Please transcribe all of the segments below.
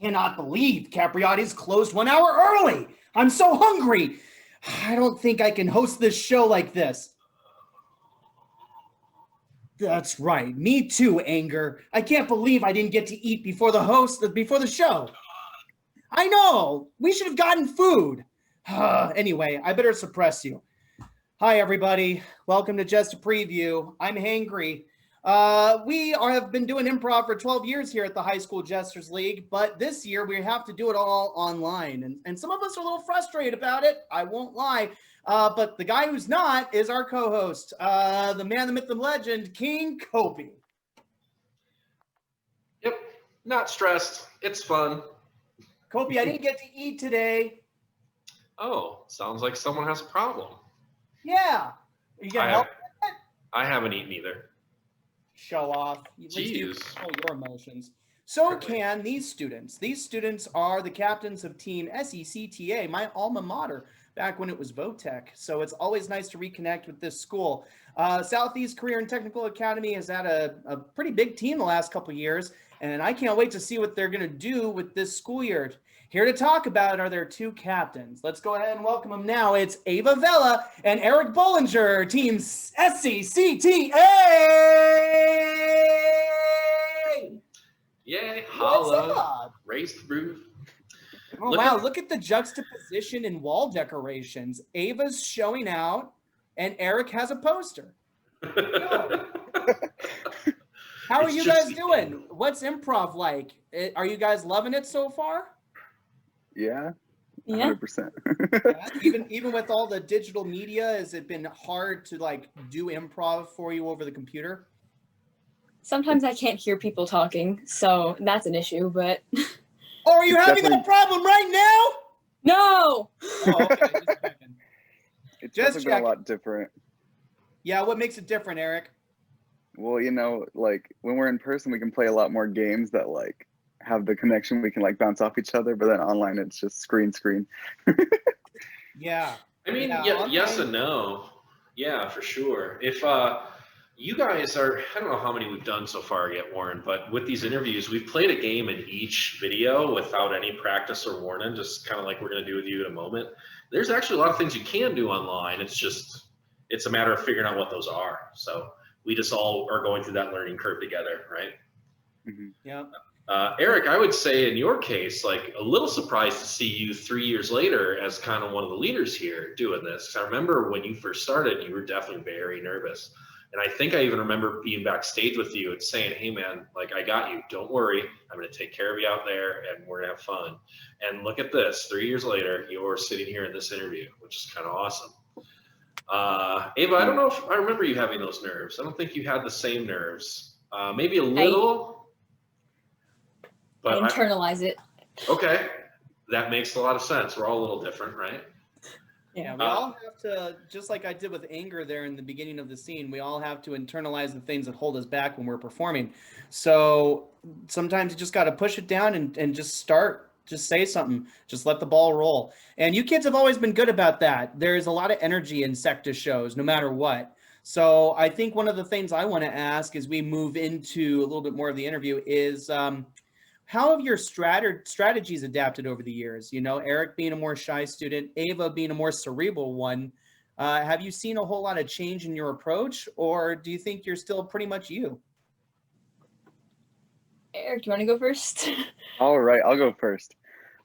Cannot believe Capriati's closed 1 hour early. I'm so hungry. I don't think I can host this show like this. That's right. Me too, Anger. I can't believe I didn't get to eat before the show. I know. We should have gotten food. Anyway, I better suppress you. Hi, everybody. Welcome to Just a Preview. I'm hangry. We have been doing improv for 12 years here at the High School Jesters League, but this year we have to do it all online. And some of us are a little frustrated about it. I won't lie. But the guy who's not is our co-host, the man, the myth, the legend, King Kopy. Yep, not stressed. It's fun. Kopy, I didn't get to eat today. Oh, sounds like someone has a problem. Yeah. You gonna help? I haven't eaten either. Show off. Jeez. Control your emotions. So can these students. These students are the captains of Team SECTA, my alma mater, back when it was Votech. So it's always nice to reconnect with this school. Southeast Career and Technical Academy has had a pretty big team the last couple of years, and I can't wait to see what they're going to do with this school year. Here to talk about it are their two captains. Let's go ahead and welcome them now. It's Ava Vela and Eric Bollinger, Team SECTA! Yay, holla, raise the roof. Oh, wow, look at the juxtaposition in wall decorations. Ava's showing out, and Eric has a poster. How are you guys doing? What's improv like? Are you guys loving it so far? Yeah, 100%. Yeah, even with all the digital media, has it been hard to do improv for you over the computer? Sometimes I can't hear people talking, so that's an issue, but... Oh, are you having that problem right now? No! Oh, okay. It's definitely been a lot different. Yeah, what makes it different, Eric? Well, when we're in person, we can play a lot more games that have the connection. We can bounce off each other, but then online it's just screen. Yeah. I mean, yes and no. Yeah, for sure. If you guys are, I don't know how many we've done so far yet, Warren, but with these interviews, we've played a game in each video without any practice or warning, just kind of like we're going to do with you in a moment. There's actually a lot of things you can do online. It's a matter of figuring out what those are. So we just all are going through that learning curve together, right? Mm-hmm. Yeah. Eric, I would say in your case, a little surprised to see you 3 years later as kind of one of the leaders here doing this. I remember when you first started, you were definitely very nervous. And I think I even remember being backstage with you and saying, hey man, I got you, don't worry. I'm going to take care of you out there and we're going to have fun. And look at this, 3 years later, you're sitting here in this interview, which is kind of awesome. Ava, I don't know if I remember you having those nerves. I don't think you had the same nerves. Maybe a little. But internalize it. Okay, that makes a lot of sense. We're all a little different, right? Yeah, we all have to, just like I did with Anger there in the beginning of the scene, we all have to internalize the things that hold us back when we're performing. So sometimes you just got to push it down and just start. Just say something. Just let the ball roll. And you kids have always been good about that. There's a lot of energy in SECTA shows, no matter what. So I think one of the things I want to ask as we move into a little bit more of the interview is, how have your strategies adapted over the years? Eric being a more shy student, Ava being a more cerebral one. Have you seen a whole lot of change in your approach, or do you think you're still pretty much you? Eric, do you want to go first? All right, I'll go first.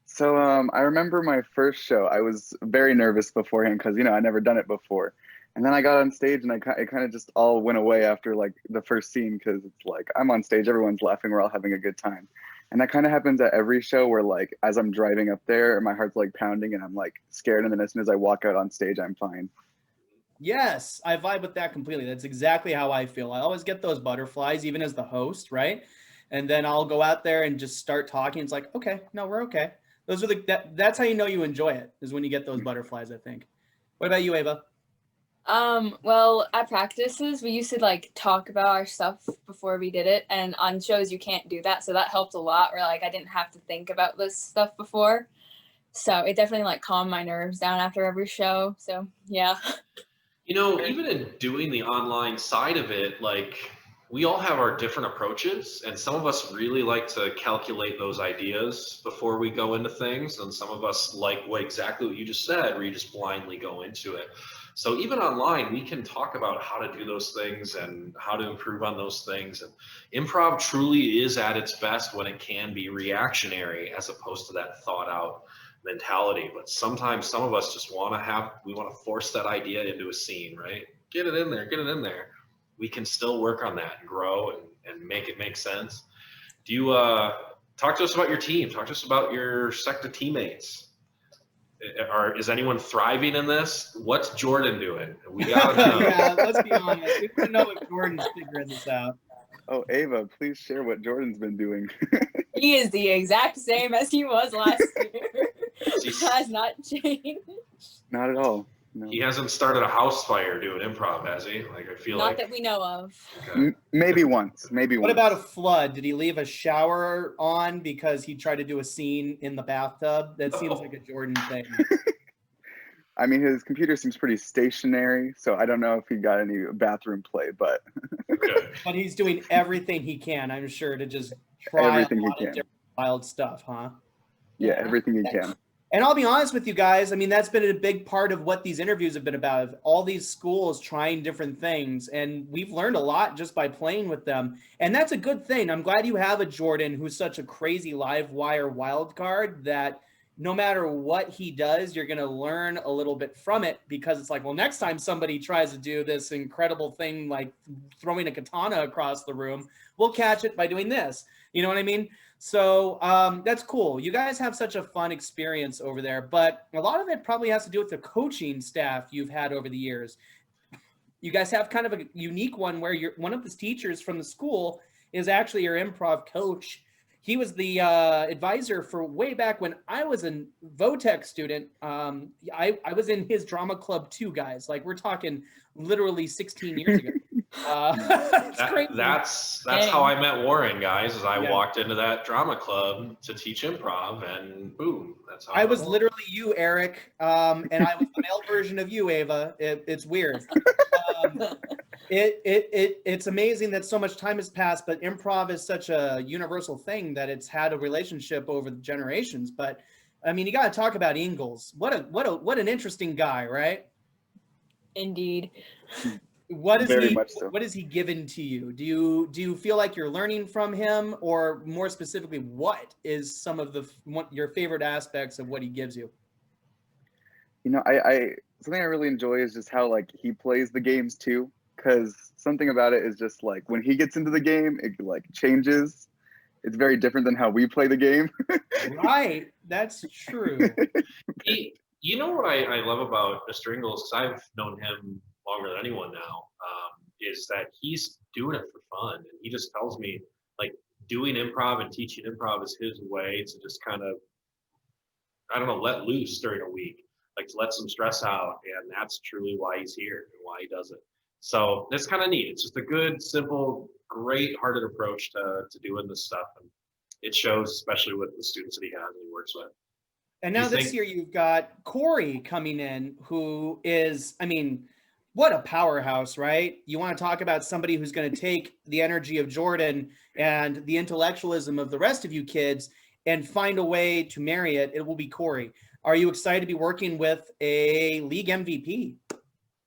So I remember my first show. I was very nervous beforehand because, I never done it before. And then I got on stage and it kind of just all went away after the first scene because it's I'm on stage, everyone's laughing, we're all having a good time. And that kind of happens at every show where as I'm driving up there, my heart's pounding and I'm scared. And then as soon as I walk out on stage, I'm fine. Yes, I vibe with that completely. That's exactly how I feel. I always get those butterflies, even as the host, right? And then I'll go out there and just start talking. It's okay, no, we're okay. Those are that's how you know you enjoy it, is when you get those butterflies, I think. What about you, Ava? Well, at practices, we used to talk about our stuff before we did it, and on shows you can't do that, so that helped a lot, where I didn't have to think about this stuff before. So it definitely calmed my nerves down after every show. So yeah. Even in doing the online side of it, we all have our different approaches, and some of us really like to calculate those ideas before we go into things, and some of us like exactly what you just said, where you just blindly go into it. So even online, we can talk about how to do those things and how to improve on those things. And improv truly is at its best when it can be reactionary as opposed to that thought out mentality. But sometimes some of us just want to force that idea into a scene, right? Get it in there, get it in there. We can still work on that and grow and make it make sense. Do you talk to us about your team? Talk to us about your SECTA teammates. Is anyone thriving in this? What's Jordan doing? We gotta know. Yeah, let's be honest. We want to know if Jordan's figuring this out. Oh, Ava, please share what Jordan's been doing. He is the exact same as he was last year. It has not changed. Not at all. No. He hasn't started a house fire doing improv, has he? Like, I feel Not like that we know of. okay. Maybe once. Maybe What once. about a flood? Did he leave a shower on because he tried to do a scene in the bathtub? That seems like a Jordan thing. I mean, his computer seems pretty stationary, so I don't know if he got any bathroom play, but Okay. But he's doing everything he can, I'm sure, to just try Everything a he lot of can. different wild stuff, huh? yeah, everything he can. And I'll be honest with you guys, I mean, that's been a big part of what these interviews have been about. All these schools trying different things, and we've learned a lot just by playing with them. And that's a good thing. I'm glad you have a Jordan who's such a crazy live wire wild card that no matter what he does, you're going to learn a little bit from it, because it's like, well, next time somebody tries to do this incredible thing like throwing a katana across the room, we'll catch it by doing this. You know what I mean? So that's cool. You guys have such a fun experience over there, but a lot of it probably has to do with the coaching staff you've had over the years. You guys have kind of a unique one where one of the teachers from the school is actually your improv coach. He was the advisor for way back when I was a Votech student. I was in his drama club too, guys. Like, we're talking literally 16 years ago. It's crazy. That's how I met Warren, guys. Is I Yeah. walked into that drama club to teach improv, and boom, that's how I was met literally you, Eric, and I was the male version of you, Ava. It's weird. It's amazing that so much time has passed, but improv is such a universal thing that it's had a relationship over the generations. But I mean, you got to talk about Ingalls. What an interesting guy, right? Indeed. What is Very he? much so. What has he given to you? Do you feel like you're learning from him, or more specifically, what is some of your favorite aspects of what he gives you? You know, I something I really enjoy is just how like he plays the games too, because something about it is just like when he gets into the game, it like changes. It's very different than how we play the game. Right, that's true. You know what I love about Mr. Ingalls, because I've known him longer than anyone now, is that he's doing it for fun. And he just tells me, like, doing improv and teaching improv is his way to just kind of, I don't know, let loose during a week, like to let some stress out. And that's truly why he's here and why he does it. So it's kind of neat. It's just a good, simple, great-hearted approach to doing this stuff. And it shows, especially with the students that he has and he works with. And now this year you've got Corey coming in, who is, I mean, what a powerhouse, right? You want to talk about somebody who's going to take the energy of Jordan and the intellectualism of the rest of you kids and find a way to marry it. It will be Corey. Are you excited to be working with a league MVP?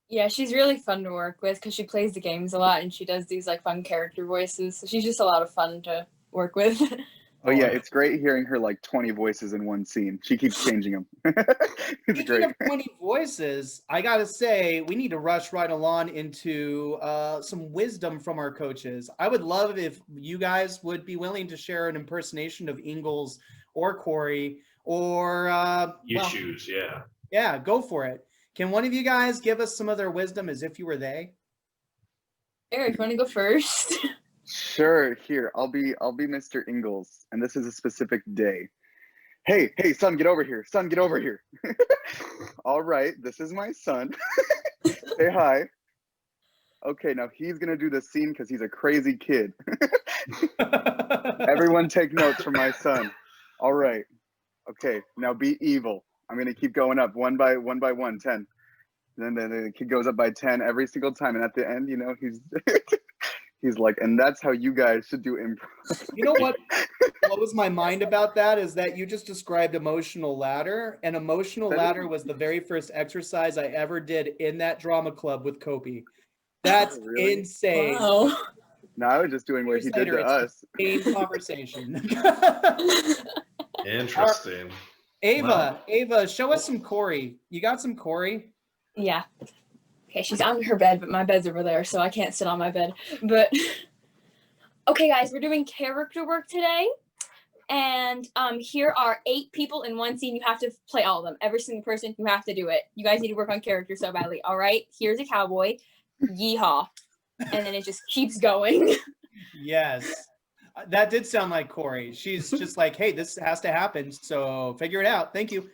Yeah, she's really fun to work with because she plays the games a lot and she does these like fun character voices. So she's just a lot of fun to work with. Oh yeah, it's great hearing her like 20 voices in one scene. She keeps changing them. It's Speaking great. of 20 voices, I gotta say, we need to rush right along into some wisdom from our coaches. I would love if you guys would be willing to share an impersonation of Ingalls or Corey, or Choose, yeah. Yeah, go for it. Can one of you guys give us some of their wisdom as if you were they? Eric, you want to go first? Sure, here. I'll be Mr. Ingalls, and this is a specific day. Hey, son, get over here. Son, get over here. All right, this is my son. Say hi. Okay, now he's gonna do the scene because he's a crazy kid. Everyone take notes from my son. All right. Okay, now be evil. I'm gonna keep going up one by one, 10. And then the kid goes up by 10 every single time, and at the end, you know, He's like, and that's how you guys should do improv. You know what? What was my mind about that is that you just described emotional ladder, and emotional ladder was the very first exercise I ever did in that drama club with Kopy. That's Really? insane. Wow. No, I was just doing what Years he did later, to it's us. the same conversation. Interesting. Ava, show us some Corey. You got some Corey? Yeah. Okay, she's on her bed, but my bed's over there, so I can't sit on my bed. But okay, guys, we're doing character work today. And here are 8 people in one scene. You have to play all of them. Every single person, you have to do it. You guys need to work on character so badly. All right, here's a cowboy. Yeehaw. And then it just keeps going. Yes. That did sound like Corey. She's just like, hey, this has to happen, so figure it out. Thank you.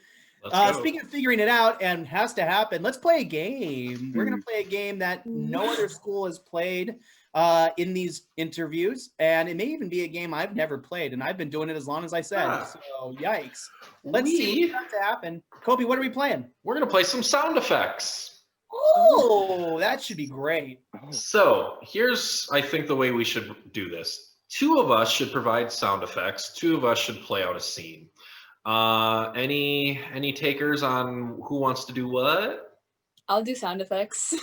Speaking of figuring it out and has to happen, let's play a game. We're going to play a game that no other school has played in these interviews, and it may even be a game I've never played, and I've been doing it as long as I said. So, yikes. Let's see what has to happen. Kopy, what are we playing? We're going to play some sound effects. Oh, that should be great. So here's, I think, the way we should do this. 2 of us should provide sound effects. 2 of us should play out a scene. Any takers on who wants to do what? I'll do sound effects.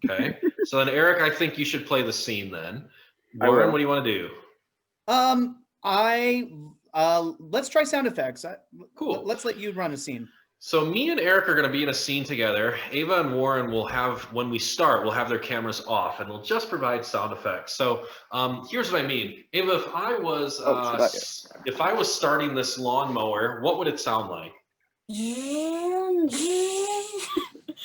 Okay. So then, Eric, I think you should play the scene then. Warren, what do you want to do? Let's try sound effects. Cool. Let's let you run a scene. So me and Eric are going to be in a scene together. Ava and Warren will have, when we start, we'll have their cameras off, and they'll just provide sound effects. So here's what I mean. Ava, if I was starting this lawnmower, what would it sound like?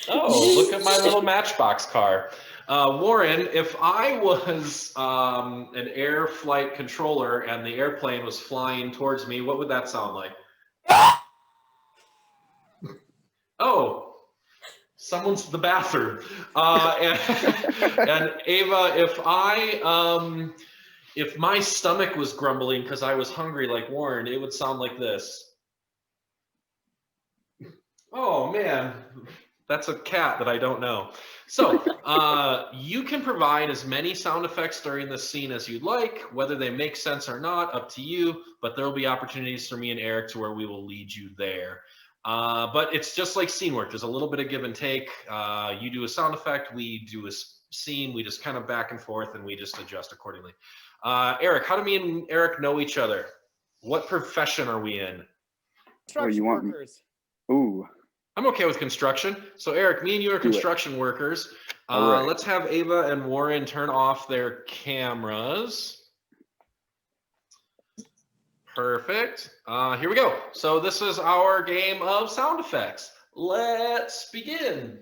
Oh, look at my little Matchbox car. Warren, if I was an air flight controller and the airplane was flying towards me, what would that sound like? Oh, someone's in the bathroom. And Ava, if my stomach was grumbling because I was hungry like Warren, it would sound like this. Oh man, that's a cat that I don't know. So you can provide as many sound effects during this scene as you'd like, whether they make sense or not, up to you, but there will be opportunities for me and Eric to where we will lead you there. But it's just like scene work. There's a little bit of give and take. You do a sound effect, we do a scene, we just kind of back and forth, and we just adjust accordingly. Eric, how do me and Eric know each other? What profession are we in? Construction workers. Ooh. I'm okay with construction. So Eric, me and you are construction workers. Right. Let's have Ava and Warren turn off their cameras. Perfect. Here we go. So this is our game of sound effects. Let's begin.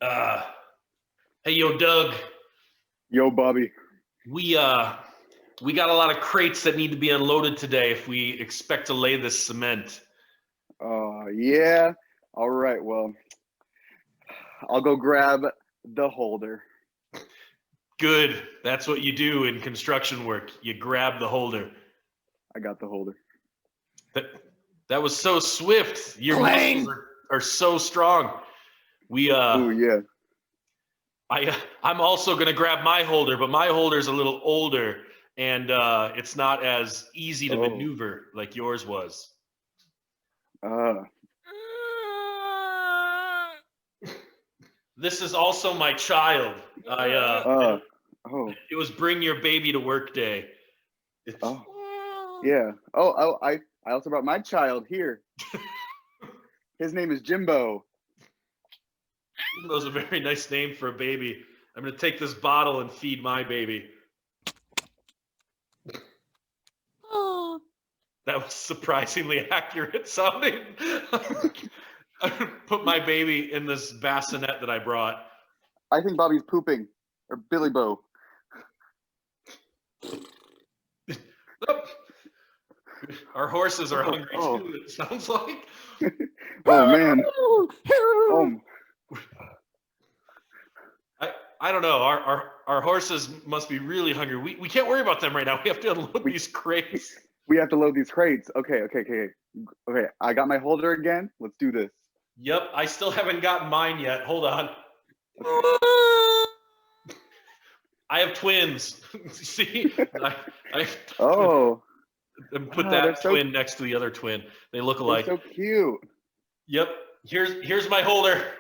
Hey, yo, Doug. Yo, Bobby. We got a lot of crates that need to be unloaded today if we expect to lay this cement. Yeah. All right. Well, I'll go grab the holder. Good. That's what you do in construction work. You grab the holder. I got the holder. That was so swift. Your muscles are so strong. Ooh, yeah. I'm also gonna grab my holder, but my holder's a little older, and it's not as easy to maneuver like yours was. This is also my child. It was bring your baby to work day. Yeah. I also brought my child here. His name is Jimbo. That was a very nice name for a baby. I'm gonna take this bottle and feed my baby. That was surprisingly accurate sounding. I'm gonna put my baby in this bassinet that I brought. I think Bobby's pooping, or Billy Bo. Our horses are hungry too, it sounds like. Oh man. I don't know. Our horses must be really hungry. We can't worry about them right now. We have to unload these crates. We have to load these crates. Okay. I got my holder again. Let's do this. Yep, I still haven't gotten mine yet. Hold on. I have twins. See, I Oh, put wow, that they're so- twin next to the other twin. They look alike. they're so cute. Yep. Here's my holder.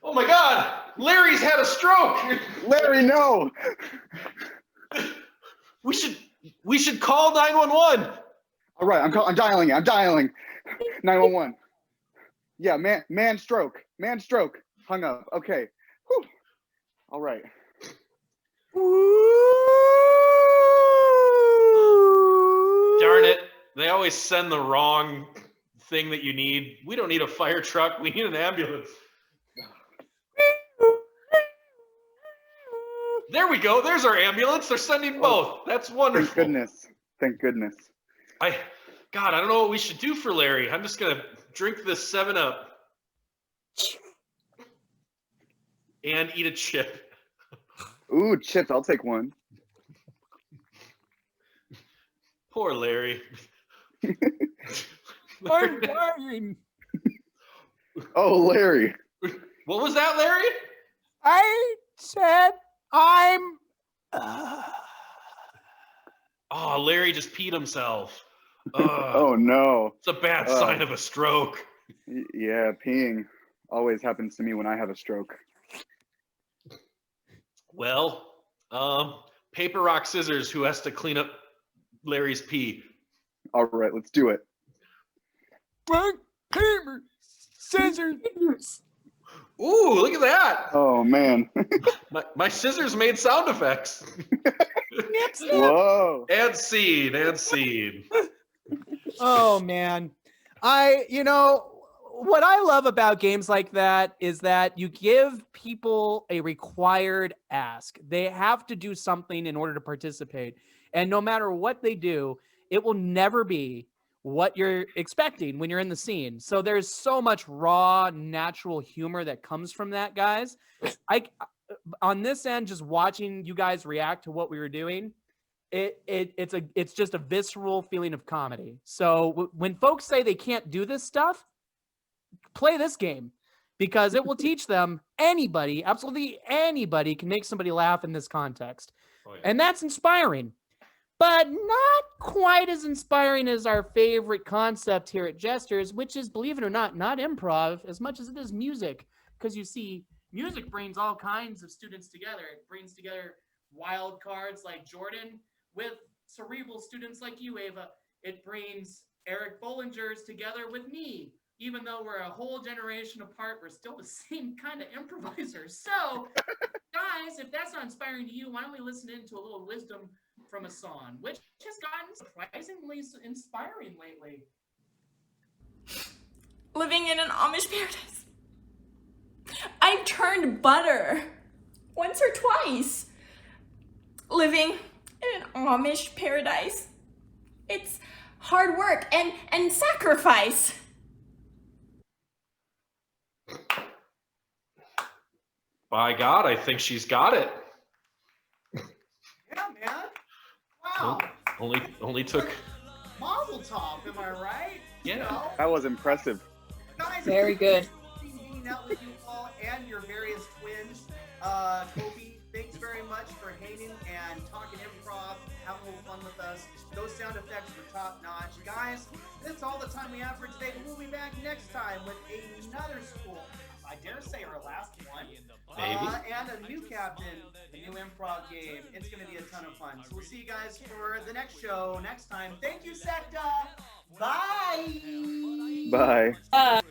Oh my God! Larry's had a stroke. Larry, no. We should call 911. All right, I'm dialing it. I'm dialing 911. Yeah, man stroke. Man stroke. Hung up. Okay. Whew. All right. Darn it. They always send the wrong thing that you need. We don't need a fire truck. We need an ambulance. There we go. There's our ambulance. They're sending both. That's wonderful. Thank goodness. Thank goodness. God, I don't know what we should do for Larry. I'm just going to drink this 7-Up and eat a chip. Ooh, chips. I'll take one. Poor Larry. I'm dying. Oh, Larry. What was that, Larry? I said I'm. Oh, Larry just peed himself. Oh no. It's a bad sign of a stroke. Yeah, peeing always happens to me when I have a stroke. Well, paper, rock, scissors. Who has to clean up Larry's pee? All right, let's do it. Rock, paper, scissors. Ooh, look at that. Oh man. My scissors made sound effects. Whoa. And scene. Oh man. What I love about games like that is that you give people a required ask. They have to do something in order to participate. And no matter what they do, it will never be what you're expecting when you're in the scene. So there's so much raw, natural humor that comes from that, guys. On this end, just watching you guys react to what we were doing, it's just a visceral feeling of comedy. So when folks say they can't do this stuff, play this game, because it will teach them anybody, absolutely anybody, can make somebody laugh in this context. Oh, yeah. And that's inspiring, but not quite as inspiring as our favorite concept here at Jesters, which is, believe it or not improv as much as it is music. Because you see, music brings all kinds of students together. It brings together wild cards like Jordan with cerebral students like you, Ava. It brings Eric Bollingers together with me. Even though we're a whole generation apart, we're still the same kind of improvisers. So, guys, if that's not inspiring to you, why don't we listen into a little wisdom from a song, which has gotten surprisingly inspiring lately. Living in an Amish paradise. I've turned butter once or twice. Living in an Amish paradise. It's hard work and sacrifice. By God, I think she's got it. Yeah, man. Wow. Only took. Mazel tov, am I right? Yeah. That was impressive. Guys, Very good. Being out with you all and your various twins. Kopy, thanks very much for hanging and talking improv, having a little fun with us. Those sound effects were top notch. Guys, that's all the time we have for today. We'll be back next time with another school. I dare say our last one. Maybe. And a new captain, a new improv game. It's going to be a ton of fun. So we'll see you guys for the next show next time. Thank you, SECTA. Bye. Bye.